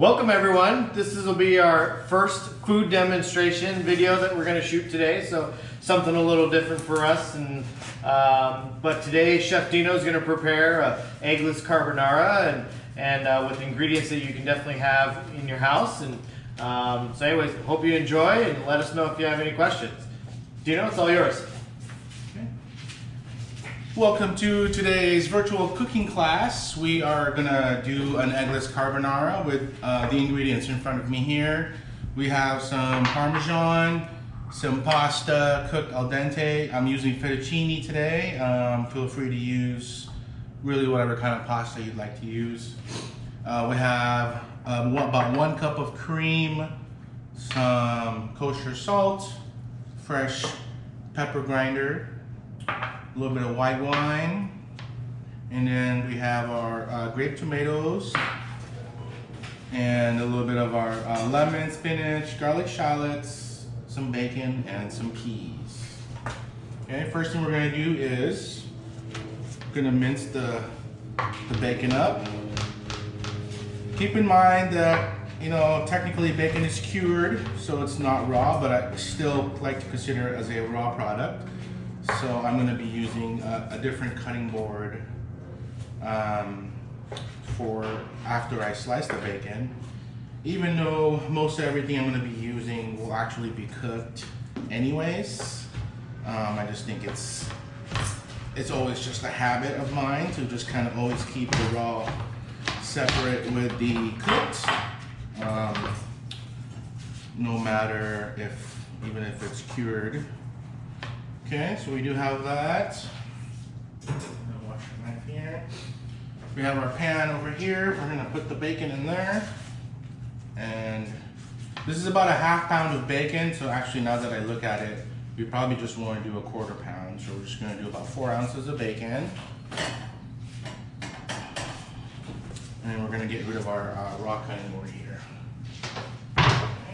Welcome everyone. Will be our first food demonstration video that we're going to shoot today. So something a little different for us. But today Chef Dino is going to prepare a eggless carbonara and with ingredients that you can definitely have in your house. So anyways, hope you enjoy and let us know if you have any questions. Dino, it's all yours. Welcome to today's virtual cooking class. We are gonna do an eggless carbonara with the ingredients in front of me here. We have some Parmesan, some pasta cooked al dente. I'm using fettuccine today. Feel free to use really whatever kind of pasta you'd like to use. We have about 1 cup of cream, some kosher salt, fresh pepper grinder, a little bit of white wine, and then we have our grape tomatoes, and a little bit of our lemon, spinach, garlic shallots, some bacon, and some peas. Okay, first thing we're going to do is we're going to mince the bacon up. Keep in mind that, you know, technically bacon is cured, so it's not raw, but I still like to consider it as a raw product. So I'm going to be using a different cutting board for after I slice the bacon. Even though most everything I'm going to be using will actually be cooked anyways, I just think it's always just a habit of mine to just kind of always keep the raw separate with the cooked, no matter even if it's cured. Okay, so we do have that. I'm gonna wash your knife here. We have our pan over here. We're gonna put the bacon in there. And this is about a ½ pound of bacon. So actually, now that I look at it, we probably just want to do a ¼ pound. So we're just gonna do about 4 ounces of bacon. And then we're gonna get rid of our raw cutting board here.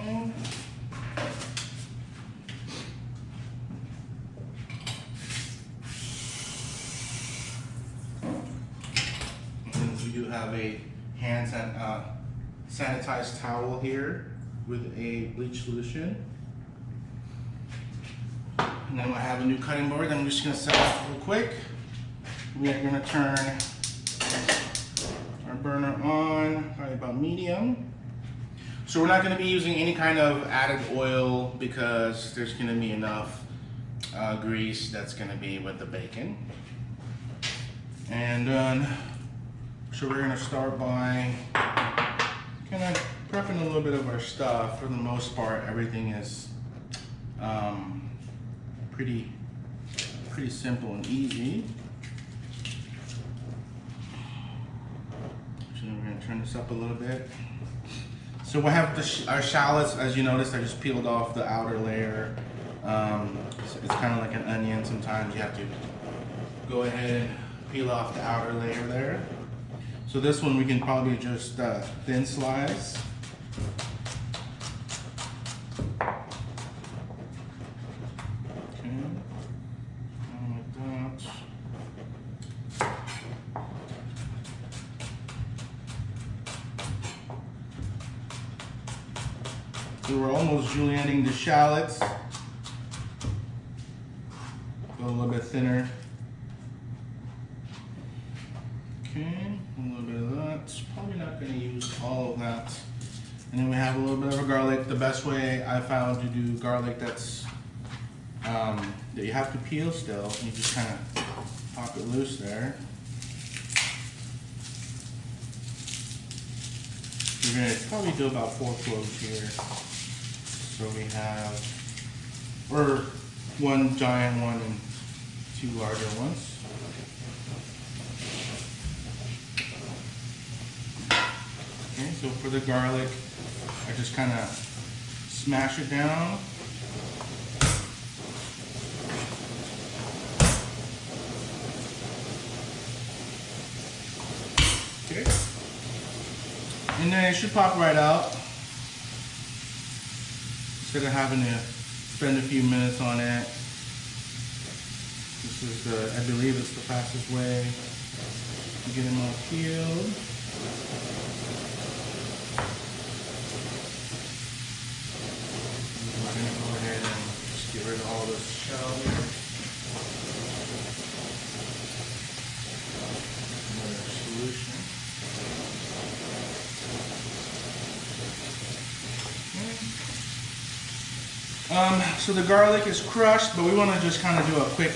Okay. Have a hand sanitized towel here with a bleach solution. And then I have a new cutting board. I'm just going to set it real quick. We are going to turn our burner on, probably about medium. So we're not going to be using any kind of added oil because there's going to be enough grease that's going to be with the bacon. And then so we're gonna start by kind of prepping a little bit of our stuff. For the most part, everything is pretty simple and easy. So we're gonna turn this up a little bit. So we have our shallots. As you noticed, I just peeled off the outer layer. So it's kind of like an onion. Sometimes you have to go ahead and peel off the outer layer there. So this one we can probably just thin slice. Okay, like that. So we're almost julienning the shallots. Go a little bit thinner. Okay, a little bit of that. Probably not going to use all of that. And then we have a little bit of a garlic. The best way I found to do garlic that you have to peel still, you just kind of pop it loose there. We're going to probably do about 4 cloves here. So we have, or 1 giant one and 2 larger ones. Okay, so for the garlic, I just kind of smash it down. Okay. And then it should pop right out. Instead of having to spend a few minutes on it. This is I believe it's the fastest way to get them all peeled. So the garlic is crushed, but we want to just kind of do a quick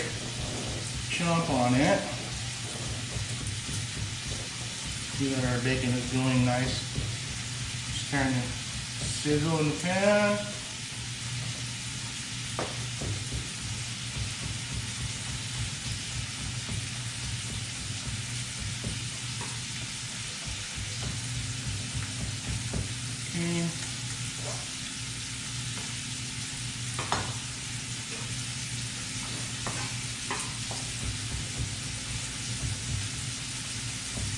chomp on it. See that our bacon is doing nice. Just starting to sizzle in the pan. Okay.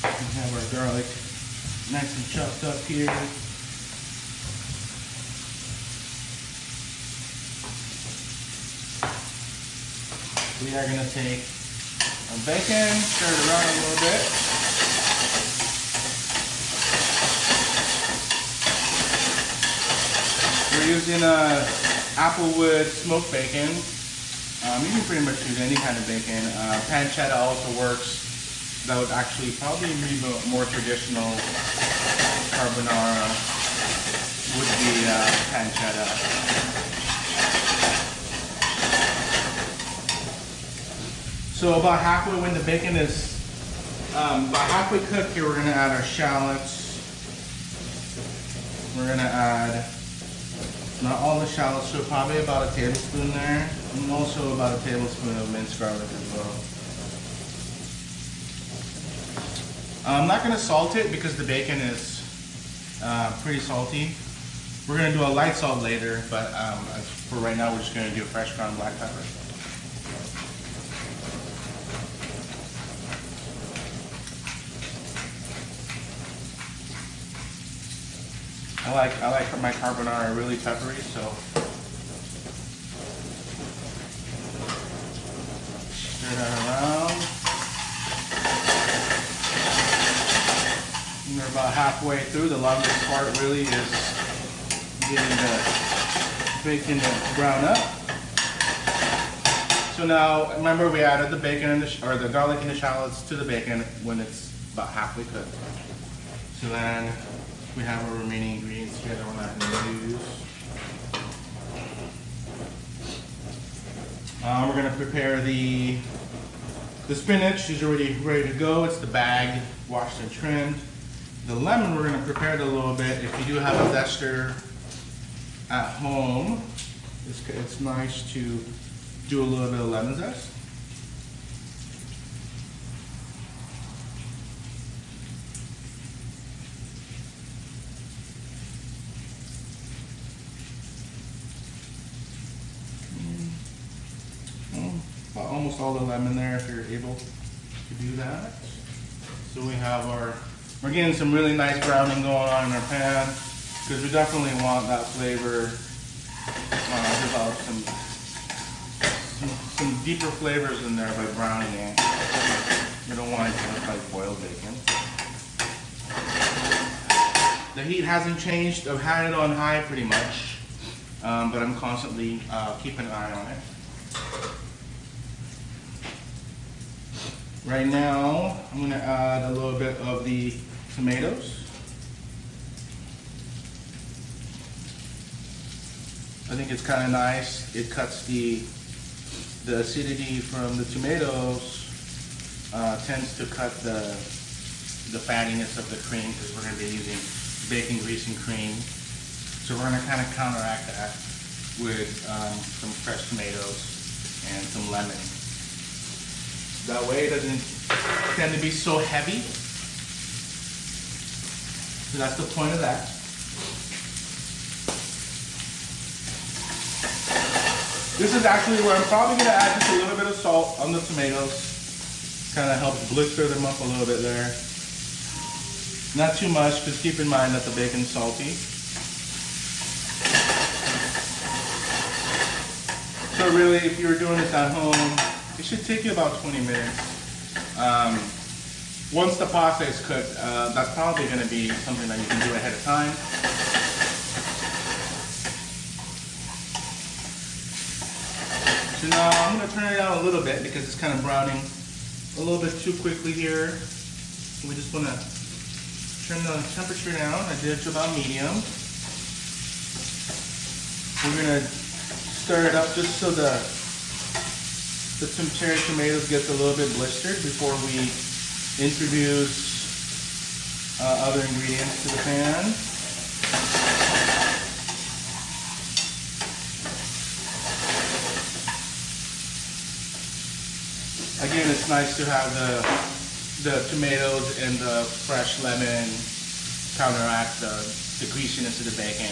We have our garlic nice and chopped up here. We are going to take our bacon, stir it around a little bit. We're using applewood smoked bacon. You can pretty much use any kind of bacon. Pancetta also works. That would actually probably be more traditional carbonara would be pancetta. So about halfway when the bacon is about halfway cooked here, we're going to add our shallots. We're going to add not all the shallots, so probably about a tablespoon there, and also about a tablespoon of minced garlic as well. I'm not going to salt it because the bacon is pretty salty. We're going to do a light salt later, but for right now we're just going to do fresh ground black pepper. I like my carbonara really peppery, so stir that around. And we're about halfway through. The longest part really is getting the bacon to brown up. So now, remember we added the bacon and the garlic and the shallots to the bacon when it's about halfway cooked. So then we have our remaining ingredients here that we're not going to use. We're going to prepare the spinach is already ready to go. It's the bag, washed and trimmed. The lemon, we're going to prepare it a little bit. If you do have a zester at home, it's nice to do a little bit of lemon zest. Almost all the lemon there if you're able to do that. So we have we're getting some really nice browning going on in our pan because we definitely want that flavor, develop some deeper flavors in there by browning it. We don't want it to look like boiled bacon. The heat hasn't changed. I've had it on high pretty much, but I'm constantly keeping an eye on it. Right now, I'm going to add a little bit of the tomatoes. I think it's kind of nice. It cuts the acidity from the tomatoes, tends to cut the fattiness of the cream because we're going to be using bacon grease and cream. So we're going to kind of counteract that with some fresh tomatoes and some lemon. That way it doesn't tend to be so heavy. So that's the point of that. This is actually where I'm probably going to add just a little bit of salt on the tomatoes. Kind of helps blister them up a little bit there. Not too much, because keep in mind that the bacon's salty. So really, if you were doing this at home, it should take you about 20 minutes. Once the pasta is cooked, that's probably going to be something that you can do ahead of time. So now I'm going to turn it down a little bit because it's kind of browning a little bit too quickly here. We just want to turn the temperature down. I did it to about medium. We're going to stir it up just so the cherry tomatoes gets a little bit blistered before we introduce other ingredients to the pan. Again, it's nice to have the tomatoes and the fresh lemon counteract the greasiness of the bacon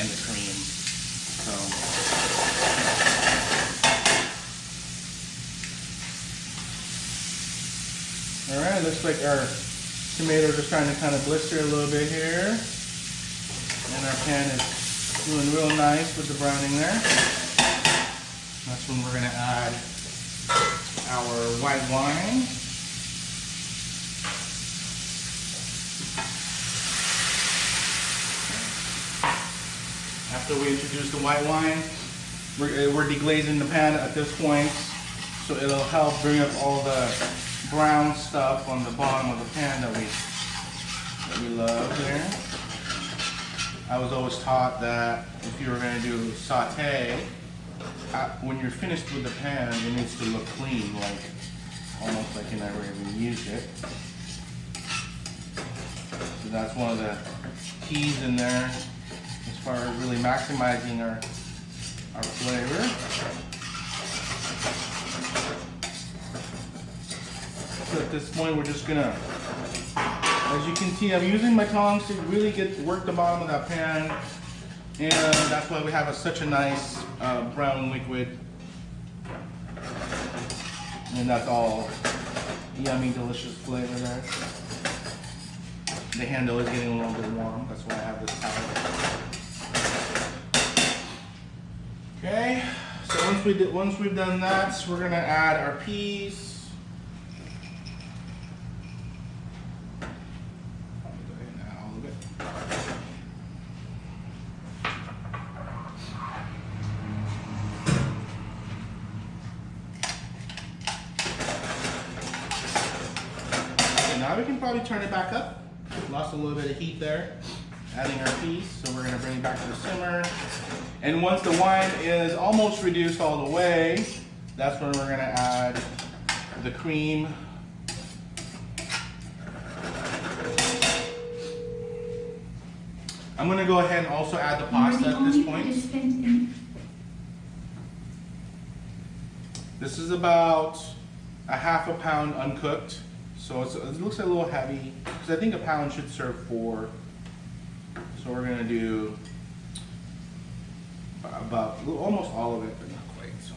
and the cream. So, all right, looks like our tomatoes are starting to kind of blister a little bit here, and our pan is doing real nice with the browning there. That's when we're going to add our white wine. After we introduce the white wine, we're deglazing the pan at this point, so it'll help bring up all the brown stuff on the bottom of the pan that we love here. I was always taught that if you were going to do saute, when you're finished with the pan, it needs to look clean, like almost like you never even used it. So that's one of the keys in there as far as really maximizing our flavor. So at this point, we're just gonna, as you can see, I'm using my tongs to really work the bottom of that pan, and that's why we have such a nice brown liquid. And that's all yummy, delicious flavor there. The handle is getting a little bit warm, that's why I have this towel. Okay, so once we've done that, we're gonna add our peas. Now we can probably turn it back up. Lost a little bit of heat there, adding our peas, so we're gonna bring it back to the simmer. And once the wine is almost reduced all the way, that's when we're gonna add the cream. I'm gonna go ahead and also add the pasta at this point. This is about a half a pound uncooked. So it looks a little heavy, because I think a pound should serve 4. So we're gonna do about almost all of it, but not quite. So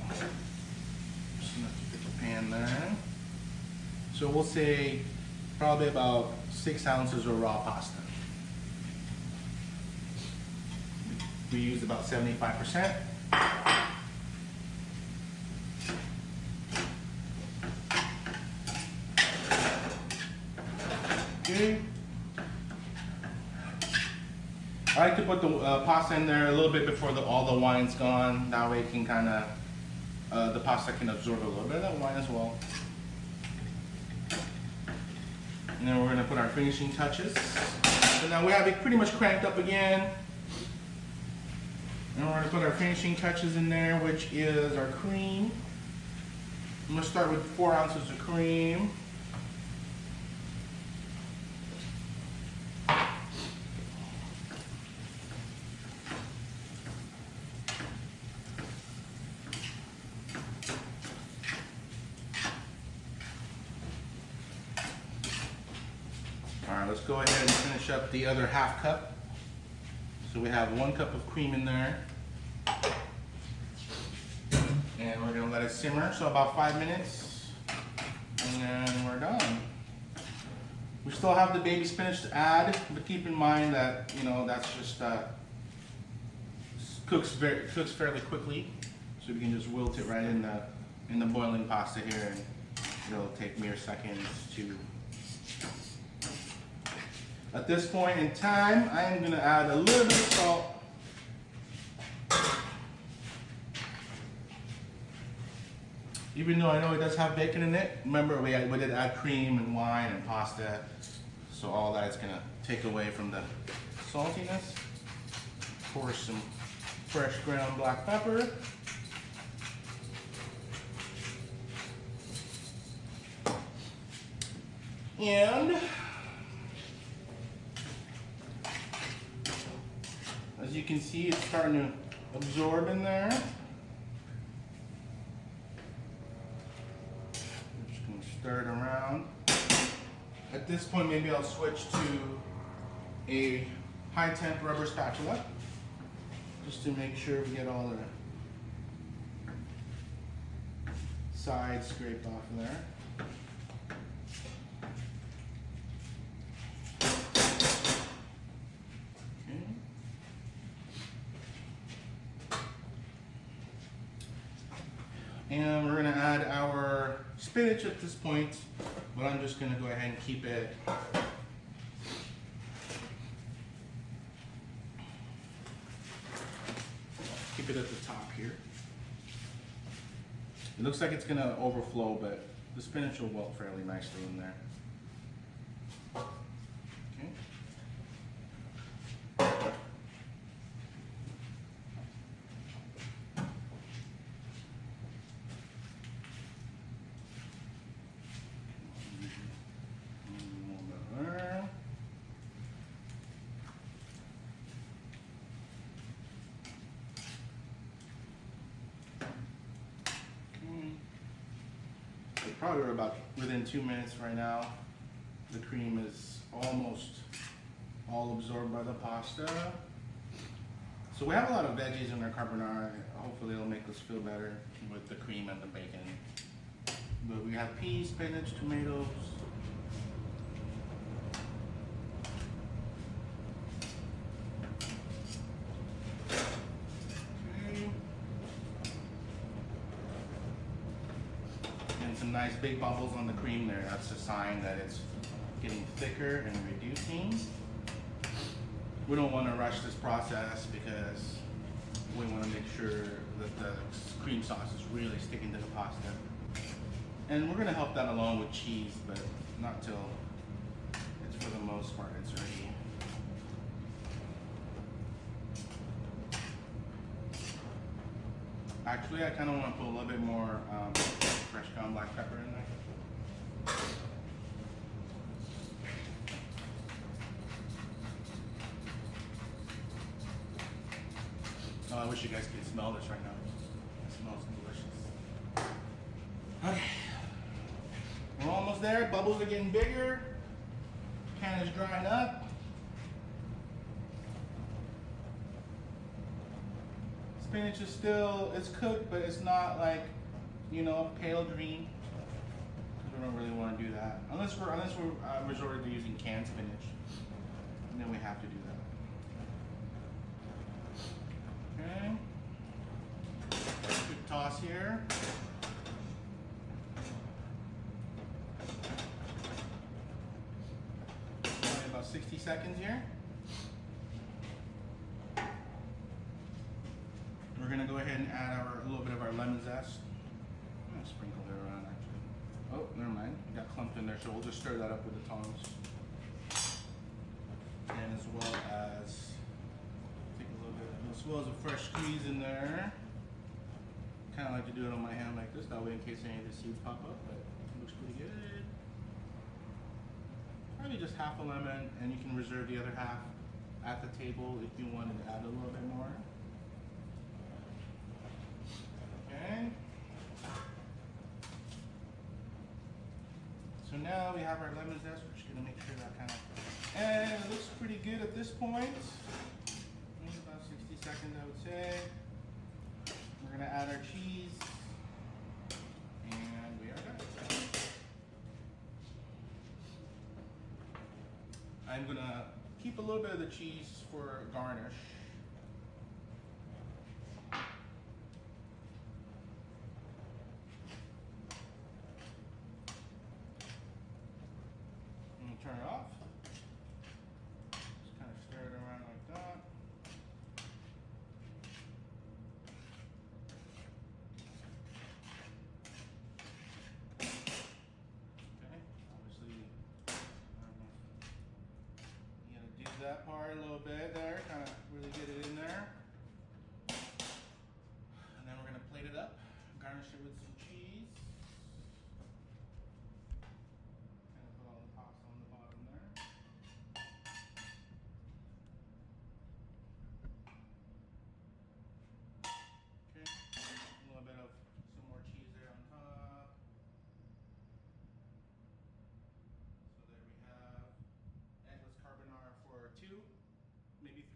just enough to fit the pan there. So we'll say probably about 6 ounces of raw pasta. We use about 75%. Okay. I like to put the pasta in there a little bit before all the wine's gone. That way it can kind of, the pasta can absorb a little bit of that wine as well. And then we're going to put our finishing touches. So now we have it pretty much cranked up again. And we're going to put our finishing touches in there, which is our cream. I'm going to start with 4 ounces of cream. Alright, let's go ahead and finish up the other half cup. So we have 1 cup of cream in there. And we're going to let it simmer, so about 5 minutes. And then we're done. We still have the baby spinach to add, but keep in mind that, you know, that's just cooks fairly quickly. So we can just wilt it right in the boiling pasta here, and it'll take mere seconds to. At this point in time, I am going to add a little bit of salt. Even though I know it does have bacon in it, remember we did add cream and wine and pasta, so all that is going to take away from the saltiness. Pour some fresh ground black pepper. And as you can see, it's starting to absorb in there. I'm just going to stir it around. At this point, maybe I'll switch to a high temp rubber spatula just to make sure we get all the sides scraped off of there. And we're going to add our spinach at this point, but I'm just going to go ahead and keep it at the top here. It looks like it's going to overflow, but the spinach will wilt fairly nicely in there. Okay. Probably we're about within 2 minutes right now. The cream is almost all absorbed by the pasta. So we have a lot of veggies in our carbonara. Hopefully it'll make us feel better with the cream and the bacon. But we have peas, spinach, tomatoes. Some nice big bubbles on the cream there. That's a sign that it's getting thicker and reducing. We don't want to rush this process because we want to make sure that the cream sauce is really sticking to the pasta. And we're going to help that along with cheese, but not till it's, for the most part, it's ready. Actually, I kind of want to put a little bit more fresh ground black pepper in there. Oh, I wish you guys could smell this right now. It smells delicious. Okay. We're almost there. Bubbles are getting bigger. Can is drying up. Spinach is still, it's cooked, but it's not like, you know, pale green. We don't really want to do that unless we're resorted to using canned spinach, and then we have to do that. Okay. Quick toss here. Only about 60 seconds here. We're gonna go ahead and add a little bit of our lemon zest. I'm gonna sprinkle it around actually. Oh, never mind. It got clumped in there, so we'll just stir that up with the tongs. And as well as take a little bit, as well as a fresh squeeze in there. Kind of like to do it on my hand like this, that way in case any of the seeds pop up, but it looks pretty good. Probably just half a lemon, and you can reserve the other half at the table if you wanted to add a little bit more. Okay. So now we have our lemon zest. We're just going to make sure that kind of, and it looks pretty good at this point. Maybe about 60 seconds, I would say. We're going to add our cheese, and we are done. I'm going to keep a little bit of the cheese for garnish. Turn it off. Just kind of stir it around like that. Okay, obviously, you gotta do that part a little bit there, kind of really get it in there. maybe